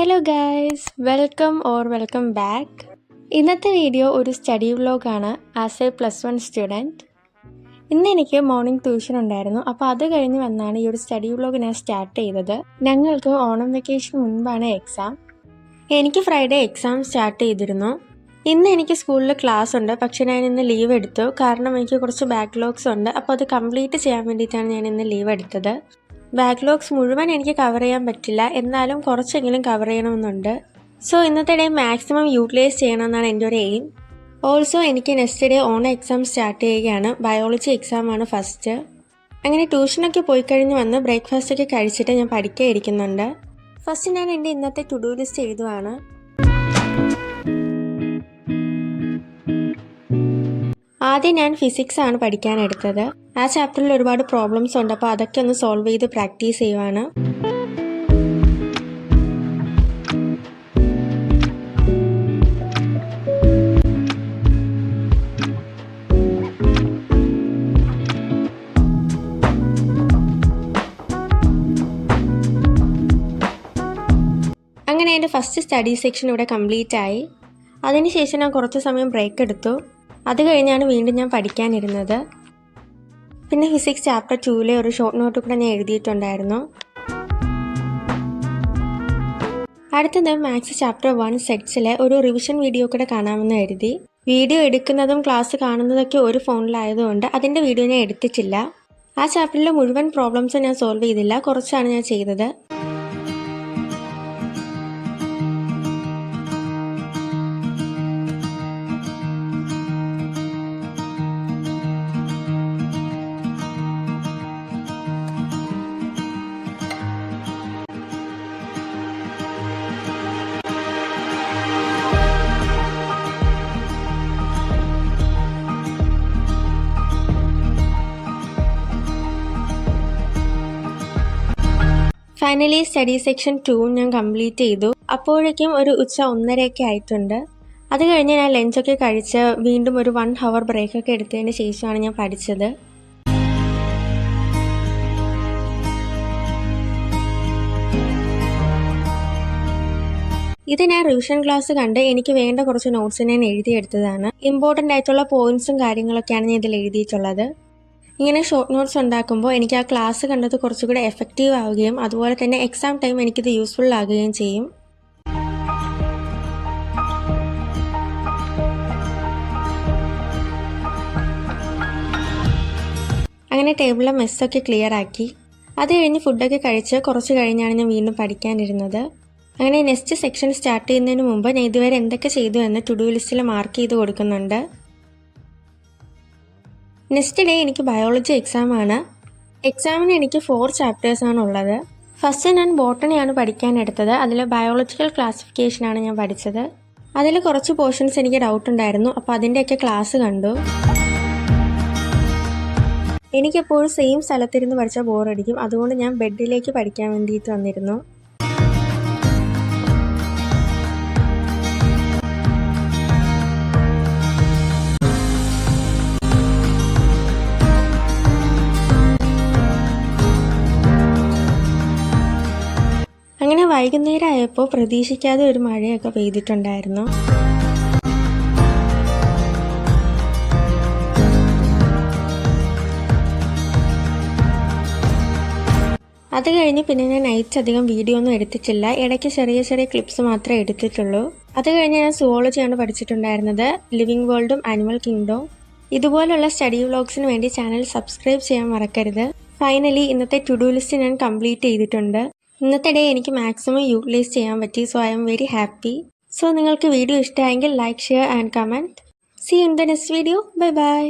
Hello guys, welcome back. ഇന്നത്തെ video ഒരു study വ്ലോഗാണ്. As A +1 student ഇന്ന് എനിക്ക് മോർണിംഗ് ട്യൂഷൻ ഉണ്ടായിരുന്നു. അപ്പോൾ അത് കഴിഞ്ഞ് വന്നാണ് ഈ ഒരു സ്റ്റഡി വ്ലോഗ് ഞാൻ സ്റ്റാർട്ട് ചെയ്തത്. ഞങ്ങൾക്ക് ഓണം വെക്കേഷൻ മുൻപാണ് എക്സാം. എനിക്ക് ഫ്രൈഡേ എക്സാം സ്റ്റാർട്ട് ചെയ്തിരുന്നു. ഇന്ന് എനിക്ക് സ്കൂളിൽ ക്ലാസ് ഉണ്ട്, പക്ഷേ ഞാൻ ഇന്ന് ലീവ് എടുത്തു. കാരണം എനിക്ക് കുറച്ച് ബാക്ക്ലോഗ്സ് ഉണ്ട്. അപ്പോൾ അത് കംപ്ലീറ്റ് ചെയ്യാൻ വേണ്ടിയിട്ടാണ് ഞാൻ ഇന്ന് ലീവ് എടുത്തത്. ബാക്ക്ലോഗ്സ് മുഴുവൻ എനിക്ക് കവർ ചെയ്യാൻ പറ്റില്ല, എന്നാലും കുറച്ചെങ്കിലും കവർ ചെയ്യണമെന്നുണ്ട്. സോ ഇന്നത്തെ ഡേ മാക്സിമം യൂട്ടിലൈസ് ചെയ്യണമെന്നാണ് എൻ്റെ ഒരു എയിം. ഓൾസോ എനിക്ക് next day Onam exam start ചെയ്യുകയാണ്. ബയോളജി എക്സാമാണ് ഫസ്റ്റ്. അങ്ങനെ ട്യൂഷനൊക്കെ പോയി കഴിഞ്ഞ് വന്ന് ബ്രേക്ക്ഫാസ്റ്റൊക്കെ കഴിച്ചിട്ട് ഞാൻ പഠിക്കാൻ ഇരിക്കുന്നുണ്ട്. ഫസ്റ്റ് ഞാൻ എൻ്റെ ഇന്നത്തെ ടു ഡു ലിസ്റ്റ് എഴുതുവാണ്. ആദ്യം ഞാൻ ഫിസിക്സ് ആണ് പഠിക്കാനെടുത്തത്. ആ ചാപ്റ്ററിൽ ഒരുപാട് പ്രോബ്ലംസ് ഉണ്ട്, അപ്പോൾ അതൊക്കെ ഒന്ന് സോൾവ് ചെയ്ത് പ്രാക്ടീസ് ചെയ്യുവാണ്. അങ്ങനെ എൻ്റെ ഫസ്റ്റ് സ്റ്റഡി സെക്ഷൻ ഇവിടെ കംപ്ലീറ്റ് ആയി. അതിനുശേഷം ഞാൻ കുറച്ച് സമയം ബ്രേക്ക് എടുത്തു. അത് കഴിഞ്ഞാണ് വീണ്ടും ഞാൻ പഠിക്കാനിരുന്നത്. പിന്നെ ഫിസിക്സ് ചാപ്റ്റർ 2 ഒരു ഷോർട്ട് നോട്ട് കൂടെ ഞാൻ എഴുതിയിട്ടുണ്ടായിരുന്നു. അടുത്തത് മാത്സ് ചാപ്റ്റർ 1 സെറ്റ്സിലെ ഒരു റിവിഷൻ വീഡിയോ കൂടെ കാണാമെന്ന് എഴുതി. വീഡിയോ എടുക്കുന്നതും ക്ലാസ് കാണുന്നതൊക്കെ ഒരു ഫോണിലായതുകൊണ്ട് അതിൻ്റെ വീഡിയോ ഞാൻ എടുത്തിട്ടില്ല. ആ ചാപ്റ്ററിലെ മുഴുവൻ പ്രോബ്ലംസും ഞാൻ സോൾവ് ചെയ്തില്ല, കുറച്ചാണ് ഞാൻ ചെയ്തത്. ഫൈനലി സ്റ്റഡി സെക്ഷൻ 2 ഞാൻ കംപ്ലീറ്റ് ചെയ്തു. അപ്പോഴേക്കും ഒരു ഉച്ച 1:30 ആയിട്ടുണ്ട്. അത് കഴിഞ്ഞ് ഞാൻ ലഞ്ചൊക്കെ കഴിച്ച് വീണ്ടും ഒരു 1 hour ബ്രേക്കൊക്കെ എടുത്തതിന് ശേഷമാണ് ഞാൻ പഠിച്ചത്. ഇത് ഞാൻ റിവിഷൻ ക്ലാസ് കണ്ട് എനിക്ക് വേണ്ട കുറച്ച് നോട്ട്സ് ഞാൻ എഴുതിയെടുത്തതാണ്. ഇമ്പോർട്ടൻ്റ് ആയിട്ടുള്ള പോയിന്റ്സും കാര്യങ്ങളൊക്കെയാണ് ഞാൻ ഇതിൽ എഴുതിയിട്ടുള്ളത്. ഇങ്ങനെ ഷോർട്ട് നോട്ട്സ് ഉണ്ടാക്കുമ്പോൾ എനിക്ക് ആ ക്ലാസ് കണ്ടത് കുറച്ചുകൂടെ എഫക്റ്റീവ് ആവുകയും അതുപോലെ തന്നെ എക്സാം ടൈം എനിക്കിത് യൂസ്ഫുൾ ആകുകയും ചെയ്യും. അങ്ങനെ ടേബിളിലെ മെസ്സൊക്കെ ക്ലിയർ ആക്കി. അത് കഴിഞ്ഞ് ഫുഡൊക്കെ കഴിച്ച് കുറച്ച് കഴിഞ്ഞാണ് ഞാൻ വീണ്ടും പഠിക്കാനിരുന്നത്. അങ്ങനെ നെക്സ്റ്റ് സെക്ഷൻ സ്റ്റാർട്ട് ചെയ്യുന്നതിന് മുമ്പ് ഞാൻ ഇതുവരെ എന്തൊക്കെ ചെയ്തു എന്ന് ടു ഡു ലിസ്റ്റിൽ മാർക്ക് ചെയ്ത് കൊടുക്കുന്നുണ്ട്. നെക്സ്റ്റ് ഡേ എനിക്ക് ബയോളജി എക്സാമാണ്. എക്സാമിന് എനിക്ക് 4 ചാപ്റ്റേഴ്സാണ് ഉള്ളത്. ഫസ്റ്റ് ഞാൻ ബോട്ടണിയാണ് പഠിക്കാനെടുത്തത്. അതിൽ ബയോളജിക്കൽ ക്ലാസിഫിക്കേഷനാണ് ഞാൻ പഠിച്ചത്. അതിൽ കുറച്ച് പോർഷൻസ് എനിക്ക് ഡൗട്ട് ഉണ്ടായിരുന്നു, അപ്പോൾ അതിൻ്റെയൊക്കെ ക്ലാസ് കണ്ടു. എനിക്കെപ്പോഴും സെയിം സ്ഥലത്തിരുന്ന് പഠിച്ചാൽ ബോറടിക്കും, അതുകൊണ്ട് ഞാൻ ബെഡിലേക്ക് പഠിക്കാൻ വേണ്ടിയിട്ട് വന്നിരുന്നു. അങ്ങനെ വൈകുന്നേരം ആയപ്പോൾ പ്രതീക്ഷിക്കാതെ ഒരു മഴയൊക്കെ പെയ്തിട്ടുണ്ടായിരുന്നു. അത് കഴിഞ്ഞ് പിന്നെ ഞാൻ നൈറ്റ് അധികം വീഡിയോ ഒന്നും എടുത്തിട്ടില്ല. ഇടയ്ക്ക് ചെറിയ ചെറിയ ക്ലിപ്സ് മാത്രമേ എടുത്തിട്ടുള്ളൂ. അത് കഴിഞ്ഞ് ഞാൻ സുവോളജിയാണ് പഠിച്ചിട്ടുണ്ടായിരുന്നത്, ലിവിങ് വേൾഡും ആനിമൽ കിങ്ഡവും. ഇതുപോലുള്ള സ്റ്റഡി വ്ലോഗ്സിന് വേണ്ടി ചാനൽ സബ്സ്ക്രൈബ് ചെയ്യാൻ മറക്കരുത്. ഫൈനലി ഇന്നത്തെ ടു ഡു ലിസ്റ്റ് ഞാൻ കംപ്ലീറ്റ് ചെയ്തിട്ടുണ്ട്. ഇന്നത്തെ ഡേ എനിക്ക് മാക്സിമം യൂട്ടിലൈസ് ചെയ്യാൻ പറ്റി. So I am very happy. So നിങ്ങൾക്ക് വീഡിയോ ഇഷ്ടമായെങ്കിൽ like, share and comment. See you in the next video. Bye by.